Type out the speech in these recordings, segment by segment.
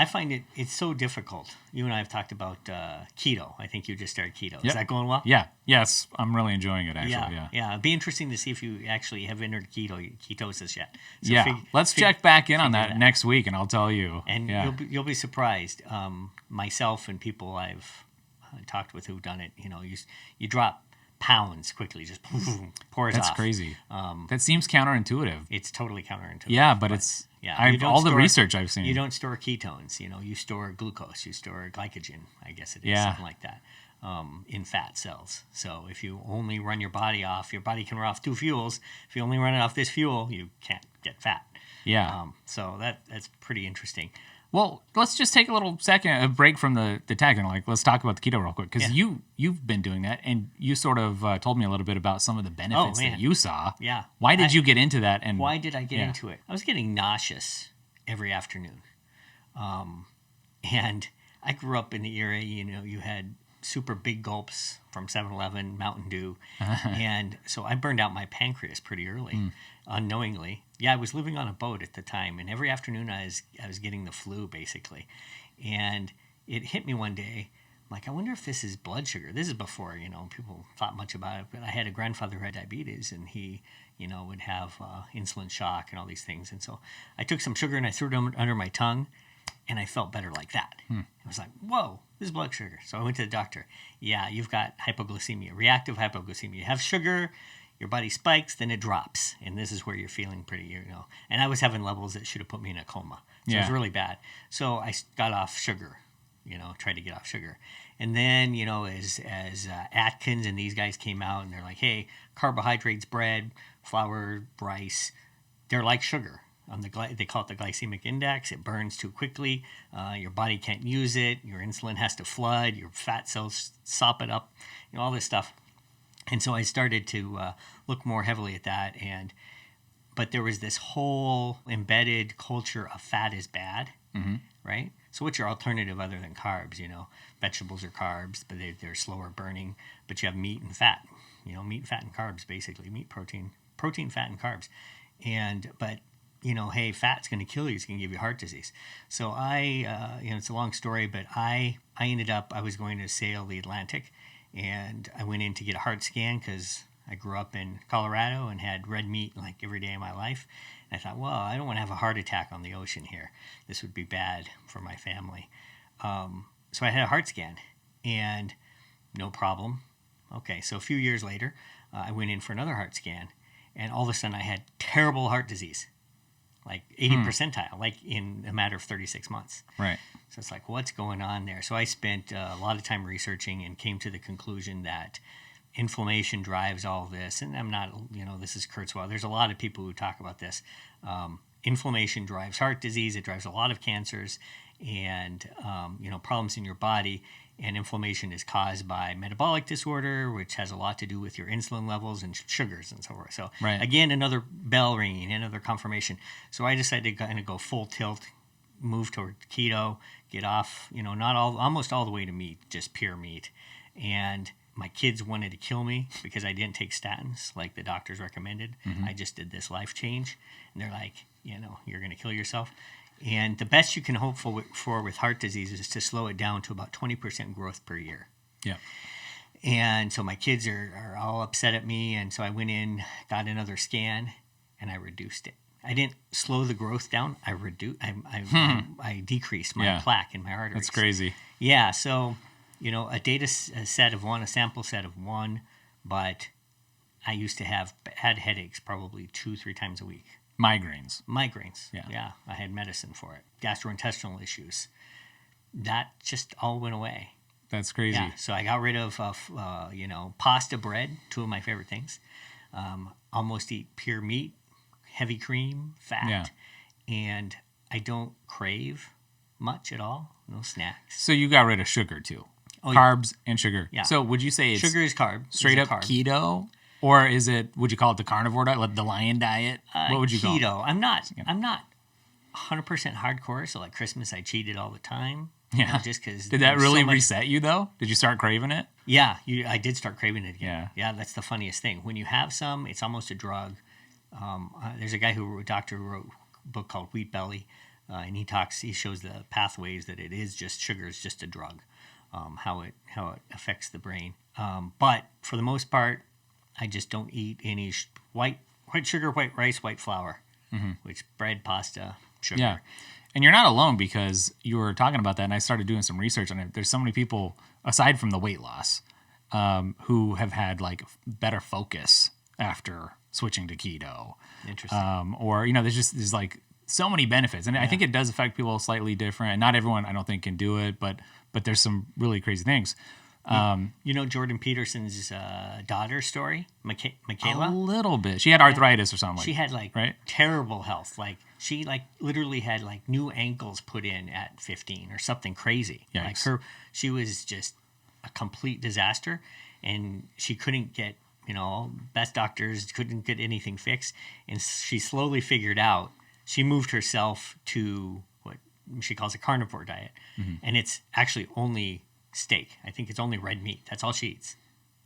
I find it's so difficult. You and I have talked about keto. I think you just started keto. Is Yep. that going well? Yeah. Yes. I'm really enjoying it, actually. Yeah. It'd be interesting to see if you actually have entered ketosis yet. So Yeah. Let's check back in on that next week, and I'll tell you. And you'll be surprised. Myself and people I've talked with who've done it, you drop pounds quickly, just pours off. That's crazy. That seems counterintuitive. It's totally counterintuitive. Yeah, but it's the research I've seen. You don't store ketones. You store glucose. You store glycogen. I guess it is something like that in fat cells. So if you only run your body can run off two fuels. If you only run it off this fuel, you can't get fat. Yeah. So that's pretty interesting. Well, let's just take a break from the tech, and let's talk about the keto real quick, because you've been doing that, and you sort of told me a little bit about some of the benefits that you saw. Yeah. Why did you get into that? And why did I get into it? I was getting nauseous every afternoon, and I grew up in the era. You had super big gulps from 7-Eleven, Mountain Dew, and so I burned out my pancreas pretty early, unknowingly. Yeah, I was living on a boat at the time, and every afternoon I was getting the flu, basically. And it hit me one day, I wonder if this is blood sugar. This is before, people thought much about it, but I had a grandfather who had diabetes, and he, would have insulin shock and all these things. And so I took some sugar and I threw it under my tongue, and I felt better like that. I was like, whoa, this is blood sugar. So I went to the doctor. Yeah, you've got hypoglycemia, reactive hypoglycemia. You have sugar, your body spikes, then it drops, and this is where you're feeling pretty, And I was having levels that should have put me in a coma. So it was really bad. So I got off sugar, tried to get off sugar. And then, as Atkins and these guys came out, and they're like, hey, carbohydrates, bread, flour, rice, they're like sugar. They call it the glycemic index. It burns too quickly. Your body can't use it. Your insulin has to flood. Your fat cells sop it up. All this stuff. And so I started to look more heavily at that. But there was this whole embedded culture of fat is bad, right? So what's your alternative other than carbs? Vegetables are carbs, but they're slower burning. But you have meat and fat. Meat, fat, and carbs, basically. Meat, protein, fat, and carbs. But hey, fat's going to kill you. It's going to give you heart disease. So it's a long story, but I was going to sail the Atlantic, and I went in to get a heart scan because I grew up in Colorado and had red meat every day of my life. And I thought, well, I don't want to have a heart attack on the ocean here. This would be bad for my family. So I had a heart scan, and no problem. Okay, so a few years later, I went in for another heart scan, and all of a sudden I had terrible heart disease. 80 percentile, in a matter of 36 months. Right. So it's what's going on there? So I spent a lot of time researching and came to the conclusion that inflammation drives all this. And I'm not, this is Kurzweil. There's a lot of people who talk about this. Inflammation drives heart disease. It drives a lot of cancers and, problems in your body. And inflammation is caused by metabolic disorder, which has a lot to do with your insulin levels and sugars and so forth. So again, another bell ringing, another confirmation. So I decided to kind of go full tilt, move toward keto, get off, almost all the way to meat, just pure meat. And my kids wanted to kill me because I didn't take statins like the doctors recommended. I just did this life change. And they're like, you're going to kill yourself. And the best you can hope for with heart disease is to slow it down to about 20% growth per year. Yeah. And so my kids are all upset at me. And so I went in, got another scan, and I reduced it. I didn't slow the growth down. I decreased my plaque in my arteries. That's crazy. Yeah. So, a sample set of one, but I used to had headaches probably 2-3 times a week. Migraines. Yeah. I had medicine for it. Gastrointestinal issues. That just all went away. That's crazy. Yeah. So I got rid of, pasta, bread, two of my favorite things. Almost eat pure meat, heavy cream, fat. And I don't crave much at all. No snacks. So you got rid of sugar too. Carbs and sugar. Yeah. So would you say it's sugar is carb? Straight up carb. Keto? Or would you call it the carnivore diet, like the lion diet? What would you call it? Keto. I'm not 100% hardcore. So Christmas, I cheated all the time. Yeah. Just because. Did that really reset you though? Did you start craving it? Yeah, I did start craving it again. Yeah. Yeah, that's the funniest thing. When you have some, it's almost a drug. There's a guy doctor who wrote a book called Wheat Belly. and he shows the pathways that it is just sugar is just a drug, how it affects the brain. But for the most part, I just don't eat any white sugar, white rice, white flour, which bread, pasta, sugar. Yeah. And you're not alone, because you were talking about that, and I started doing some research on it. There's so many people, aside from the weight loss, who have had like better focus after switching to keto. Interesting. Or, there's like so many benefits. And I think it does affect people slightly different. And not everyone, I don't think, can do it, but there's some really crazy things. Jordan Peterson's daughter's story, Michaela? A little bit. She had arthritis or something. She had terrible health. Like she literally had new ankles put in at 15 or something crazy. Yikes. She was just a complete disaster, and she couldn't get, best doctors couldn't get anything fixed. And she slowly figured out, she moved herself to what she calls a carnivore diet. And it's actually only steak. I think it's only red meat. That's all she eats.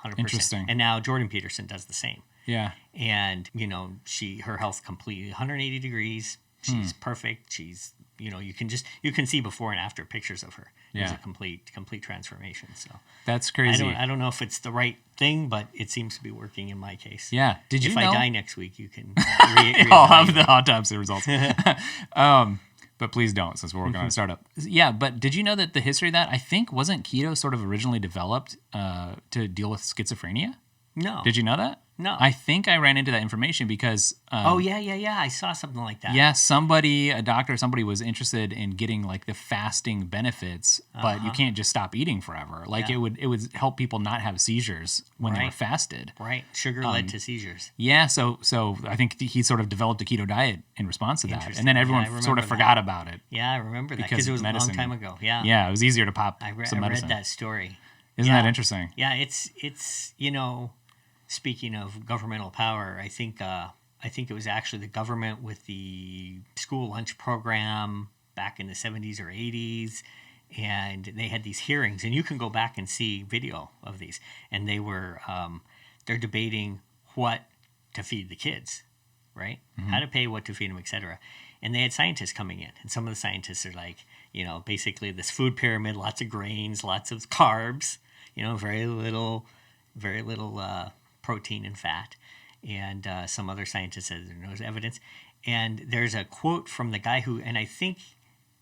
100%. Interesting. And now Jordan Peterson does the same. Yeah. And, her health completely 180 degrees. She's perfect. She's, you can see before and after pictures of her. Yeah. It's a complete transformation. So that's crazy. I don't know if it's the right thing, but it seems to be working in my case. Yeah. If I die next week, you can I'll have the autopsy results. But please don't, since we're working on a startup. Yeah, but did you know that the history of that, I think, wasn't keto sort of originally developed to deal with schizophrenia? No. Did you know that? No. I think I ran into that information because... yeah. I saw something like that. Yeah, a doctor, somebody was interested in getting like the fasting benefits, but you can't just stop eating forever. It would help people not have seizures when they were fasted. Right. Sugar led to seizures. Yeah, so I think he sort of developed a keto diet in response to that. And then everyone sort of forgot about it. Yeah, I remember that because it was medicine. A long time ago. Yeah. Yeah, it was easier to pop some medicine. I read that story. Isn't that interesting? Yeah, it's speaking of governmental power, I think it was actually the government with the school lunch program back in the 70s or 80s, and they had these hearings, and you can go back and see video of these, and they're debating what to feed the kids, right? How to pay, what to feed them, etc. And they had scientists coming in, and some of the scientists are like, basically this food pyramid, lots of grains, lots of carbs, very little protein and fat. And some other scientists said there's no evidence. And there's a quote from the guy who, and I think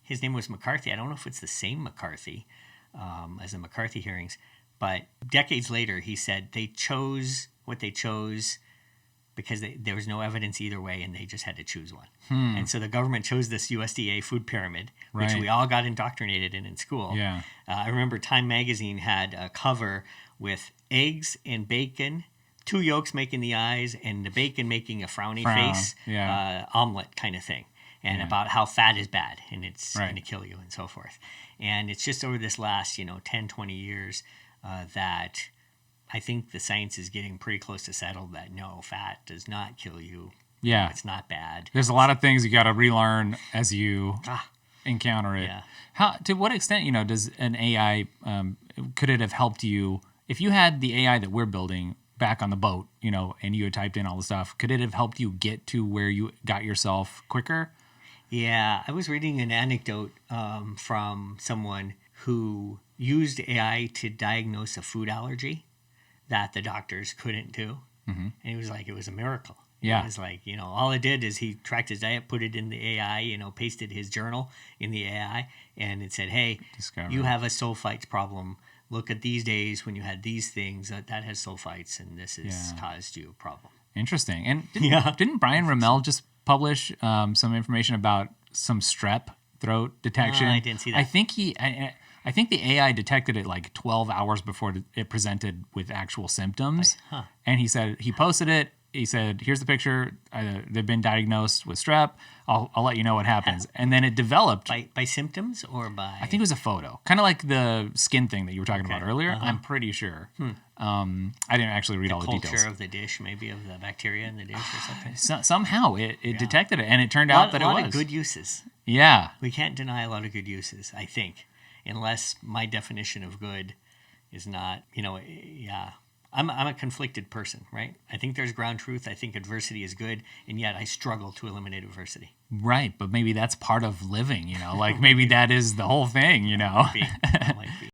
his name was McCarthy. I don't know if it's the same McCarthy as the McCarthy hearings, but decades later he said they chose what they chose because there was no evidence either way, and they just had to choose one. And so the government chose this USDA food pyramid, which we all got indoctrinated in school. Yeah. I remember Time magazine had a cover with eggs and bacon, 2 yolks making the eyes, and the bacon making a frowny face, omelet kind of thing, and about how fat is bad and it's going to kill you and so forth. And it's just over this last 10, 20 years that I think the science is getting pretty close to settled that no, fat does not kill you. Yeah. It's not bad. There's a lot of things you got to relearn as you encounter it. Yeah. To what extent, does an AI, could it have helped you, if you had the AI that we're building back on the boat, and you had typed in all the stuff, could it have helped you get to where you got yourself quicker? Yeah. I was reading an anecdote from someone who used AI to diagnose a food allergy that the doctors couldn't do. And he was like, it was a miracle. Yeah. It was like, all it did is he tracked his diet, put it in the AI, pasted his journal in the AI, and it said, hey, you have a sulfites problem. Look at these days when you had these things, that has sulfites, and this has caused you a problem. Interesting. And didn't Brian Rommel just publish some information about some strep throat detection? I didn't see that. I think the AI detected it like 12 hours before it presented with actual symptoms. And he posted it. He said, here's the picture. They've been diagnosed with strep. I'll let you know what happens. And then it developed. By symptoms or by? I think it was a photo. Kind of like the skin thing that you were talking about earlier. I'm pretty sure. I didn't actually read all the details. The culture of the dish, maybe, of the bacteria in the dish or something. Somehow it detected it, and it turned out that it was. A lot of good uses. Yeah. We can't deny a lot of good uses, I think. Unless my definition of good is not, I'm a conflicted person, right? I think there's ground truth. I think adversity is good, and yet I struggle to eliminate adversity. Right, but maybe that's part of living, like maybe that is the whole thing, Might be. That might be.